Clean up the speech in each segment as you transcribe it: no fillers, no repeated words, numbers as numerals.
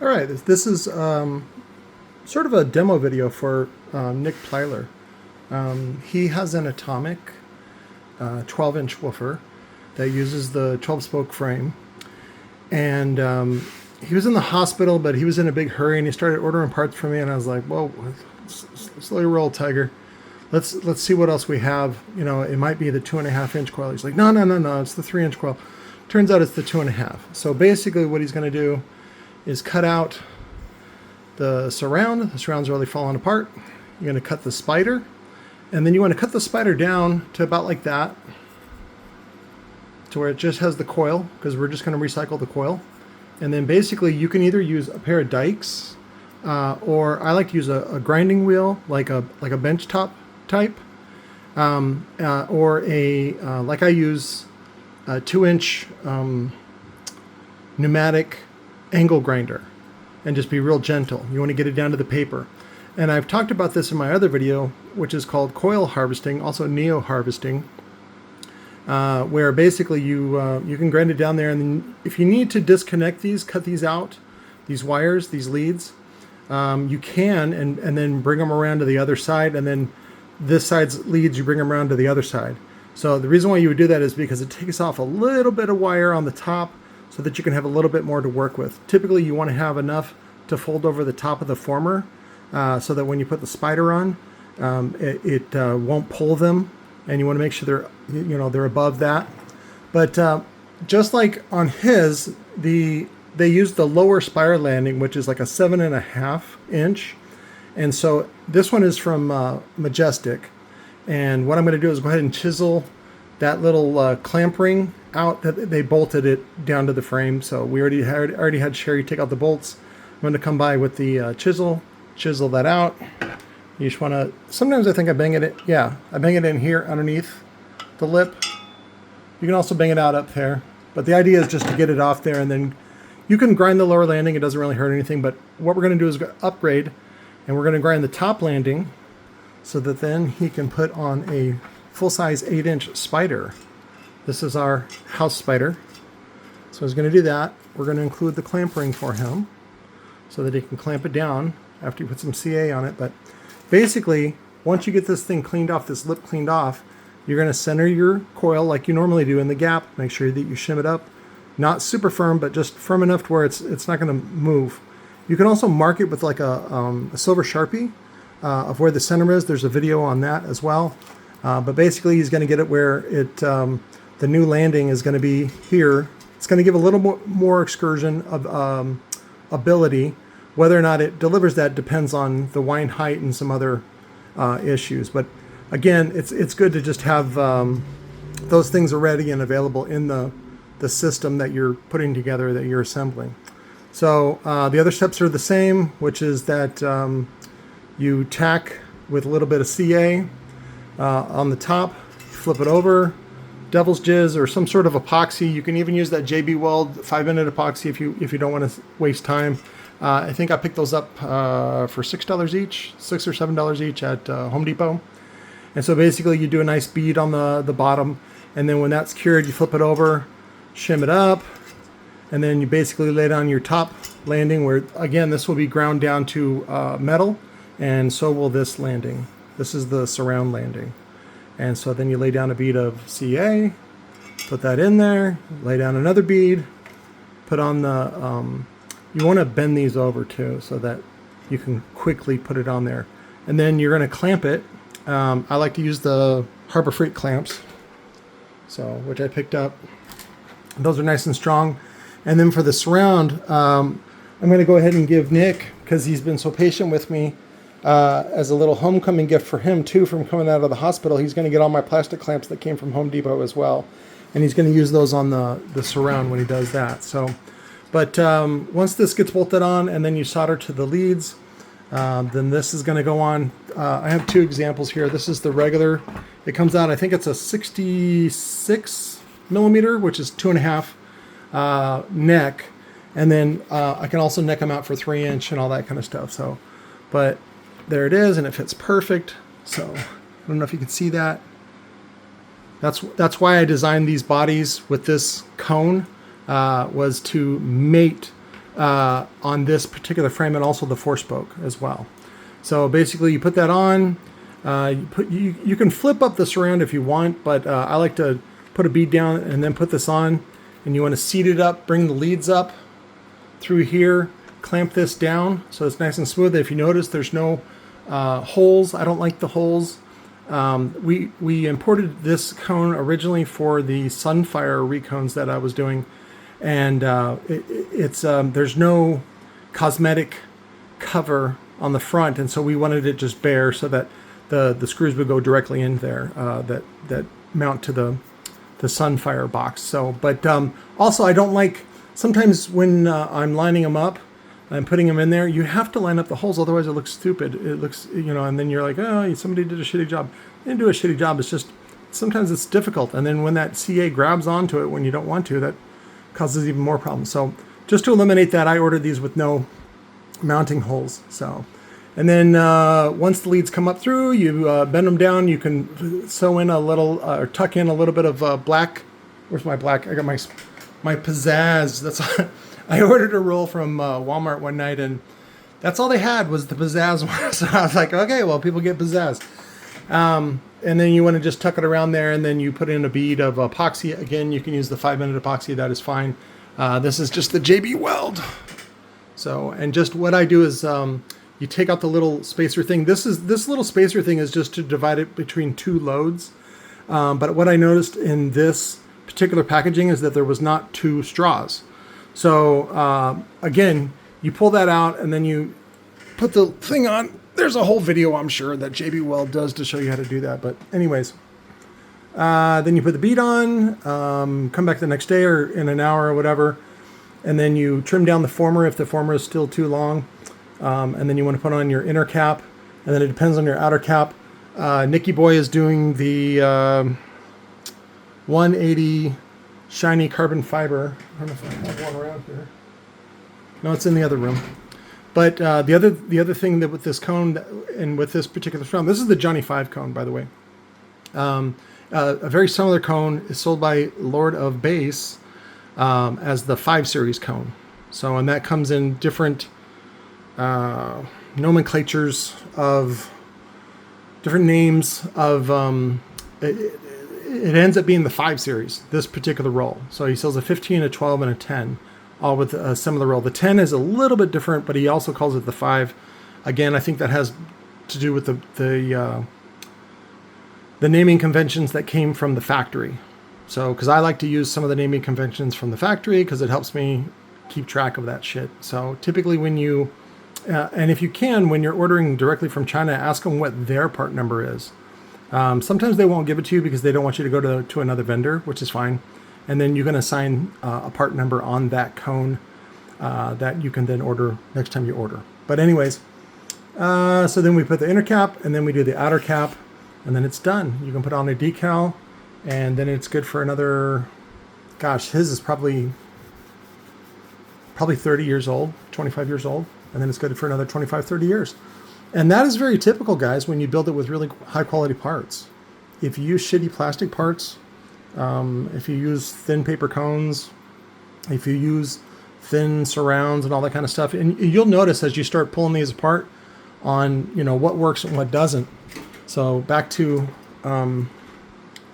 All right, this is sort of a demo video for Nick Plyler. He has an atomic 12-inch woofer that uses the 12-spoke frame. And he was in the hospital, but he was in a big hurry, and he started ordering parts from me, and I was like, whoa, slowly roll, Tiger. Let's see what else we have. You know, it might be the 2.5-inch coil. He's like, no, it's the 3-inch coil. Turns out it's the 2.5. So basically what he's going to do is cut out the surround. The surround's really falling apart. You're going to cut the spider, and then you want to cut the spider down to about like that, to where it just has the coil, because we're just going to recycle the coil. And then basically you can either use a pair of dikes, or I like to use a grinding wheel, like a bench top type, or like I use a 2-inch pneumatic angle grinder, and just be real gentle. You want to get it down to the paper. And I've talked about this in my other video, which is called coil harvesting, also neo harvesting, where basically you can grind it down there, and then if you need to disconnect these, cut these out, these wires, these leads, you can, and then bring them around to the other side, and then this side's leads, you bring them around to the other side. So the reason why you would do that is because it takes off a little bit of wire on the top so that you can have a little bit more to work with. Typically you want to have enough to fold over the top of the former, so that when you put the spider on, it won't pull them, and you want to make sure they're above that. But just like on his, they used the lower spire landing, which is like a 7.5-inch, and so this one is from Majestic. And what I'm going to do is go ahead and chisel that little clamp ring out. That they bolted it down to the frame, so we already had Sherry take out the bolts. I'm going to come by with the chisel that out. You just want to, sometimes I think I bang it, I bang it in here underneath the lip. You can also bang it out up there, but the idea is just to get it off there, and then you can grind the lower landing. It doesn't really hurt anything, but what we're going to do is upgrade, and we're going to grind the top landing so that then he can put on a full-size 8-inch spider. This is our house spider. So he's going to do that. We're going to include the clamp ring for him so that he can clamp it down after you put some CA on it. But basically, once you get this thing cleaned off, this lip cleaned off, you're going to center your coil like you normally do in the gap. Make sure that you shim it up. Not super firm, but just firm enough to where it's not going to move. You can also mark it with like a silver Sharpie of where the center is. There's a video on that as well. But basically, he's going to get it where the new landing is going to be here. It's going to give a little more excursion of ability. Whether or not it delivers that depends on the wind height and some other issues. But again, it's good to just have those things ready and available in the system that you're putting together, that you're assembling. So the other steps are the same, which is that you tack with a little bit of CA on the top, flip it over, devil's jizz or some sort of epoxy. You can even use that JB Weld 5-minute epoxy if you don't want to waste time. I think I picked those up for $6 each, $6 or $7 each at Home Depot. And so basically you do a nice bead on the bottom, and then when that's cured, you flip it over, shim it up, and then you basically lay down your top landing, where again this will be ground down to metal, and so will this landing. This is the surround landing. And so then you lay down a bead of CA, put that in there, lay down another bead, put on the you want to bend these over too so that you can quickly put it on there. And then you're going to clamp it. I like to use the Harbor Freight clamps, which I picked up. Those are nice and strong. And then for the surround, I'm going to go ahead and give Nick, because he's been so patient with me, as a little homecoming gift for him too, from coming out of the hospital. He's going to get all my plastic clamps that came from Home Depot as well, and he's going to use those on the surround when he does that. But once this gets bolted on and then you solder to the leads, then this is going to go on. I have two examples here. This is the regular. It comes out, I think it's a 66 millimeter, which is 2.5 neck, and then I can also neck them out for 3-inch and all that kind of stuff. But there it is, and it fits perfect. So I don't know if you can see that. That's why I designed these bodies with this cone, was to mate on this particular frame, and also the 4-spoke as well. So basically you put that on, you can flip up the surround if you want, but I like to put a bead down and then put this on, and you want to seat it up, bring the leads up through here, clamp this down so it's nice and smooth. If you notice, there's no holes. I don't like the holes. We imported this cone originally for the Sunfire Recones that I was doing, and there's no cosmetic cover on the front, and so we wanted it just bare so that the screws would go directly in there that mount to the Sunfire box. So, but also I don't like, sometimes when I'm lining them up, I'm putting them in there, you have to line up the holes, otherwise it looks stupid. It looks, and then you're like, oh, somebody did a shitty job. They didn't do a shitty job. It's just, sometimes it's difficult. And then when that CA grabs onto it when you don't want to, that causes even more problems. So just to eliminate that, I ordered these with no mounting holes. So, and then once the leads come up through, you bend them down. You can sew in a little, or tuck in a little bit of black. Where's my black? I got my pizzazz. That's I ordered a roll from Walmart one night, and that's all they had was the pizzazz one. So I was like, okay, well, people get pizzazz. And then you want to just tuck it around there, and then you put in a bead of epoxy. Again, you can use the 5-minute epoxy. That is fine. This is just the JB Weld. So, and just what I do is you take out the little spacer thing. This little spacer thing is just to divide it between 2 loads. But what I noticed in this particular packaging is that there was not 2 straws. So again, you pull that out and then you put the thing on. There's a whole video, I'm sure, that JB Weld does to show you how to do that. But anyways, then you put the bead on, come back the next day or in an hour or whatever, and then you trim down the former if the former is still too long. And then you want to put on your inner cap, and then it depends on your outer cap. Nicky Boy is doing the 180 shiny carbon fiber. I don't know if I have one around here. No, it's in the other room. But the other thing that with this cone and with this particular frame, this is the Johnny 5 cone, by the way. A very similar cone is sold by Lord of Bass as the 5 series cone. So, and that comes in different nomenclatures of different names of it ends up being the 5 series, this particular roll. So he sells a 15, a 12, and a 10, all with a similar roll. The 10 is a little bit different, but he also calls it the 5. Again, I think that has to do with the naming conventions that came from the factory. So, because I like to use some of the naming conventions from the factory because it helps me keep track of that shit. So typically when you, and if you can, when you're ordering directly from China, ask them what their part number is. Sometimes they won't give it to you because they don't want you to go to another vendor, which is fine. And then you can assign a part number on that cone that you can then order next time you order. But anyways, so then we put the inner cap and then we do the outer cap and then it's done. You can put on a decal and then it's good for another, gosh, his is probably 30 years old, 25 years old. And then it's good for another 25, 30 years. And that is very typical, guys, when you build it with really high quality parts. If you use shitty plastic parts, if you use thin paper cones, if you use thin surrounds and all that kind of stuff, and you'll notice as you start pulling these apart on, what works and what doesn't. So back to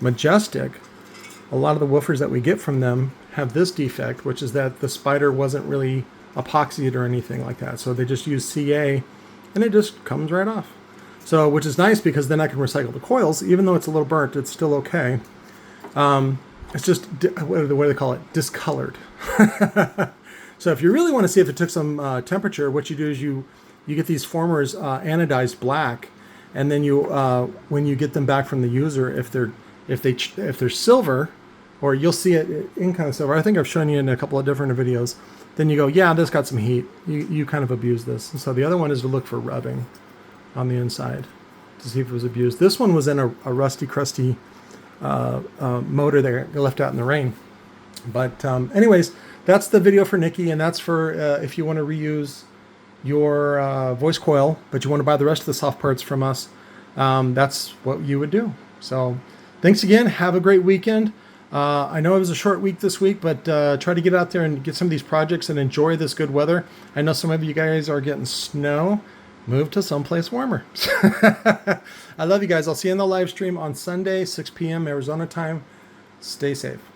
Majestic, a lot of the woofers that we get from them have this defect, which is that the spider wasn't really epoxied or anything like that. So they just use CA and it just comes right off. So, which is nice because then I can recycle the coils. Even though it's a little burnt, it's still okay. It's just, what do they call it? Discolored. So if you really want to see if it took some temperature, what you do is you get these formers anodized black, and then you when you get them back from the user, if they're silver, or you'll see it in kind of silver. I think I've shown you in a couple of different videos. Then you go, yeah, this got some heat. You kind of abuse this. And so the other one is to look for rubbing on the inside to see if it was abused. This one was in a rusty, crusty motor that got left out in the rain. But anyways, that's the video for Nicky, and that's for if you want to reuse your voice coil, but you want to buy the rest of the soft parts from us, that's what you would do. So thanks again. Have a great weekend. I know it was a short week this week, but try to get out there and get some of these projects and enjoy this good weather. I know some of you guys are getting snow. Move to someplace warmer. I love you guys. I'll see you in the live stream on Sunday, 6 p.m. Arizona time. Stay safe.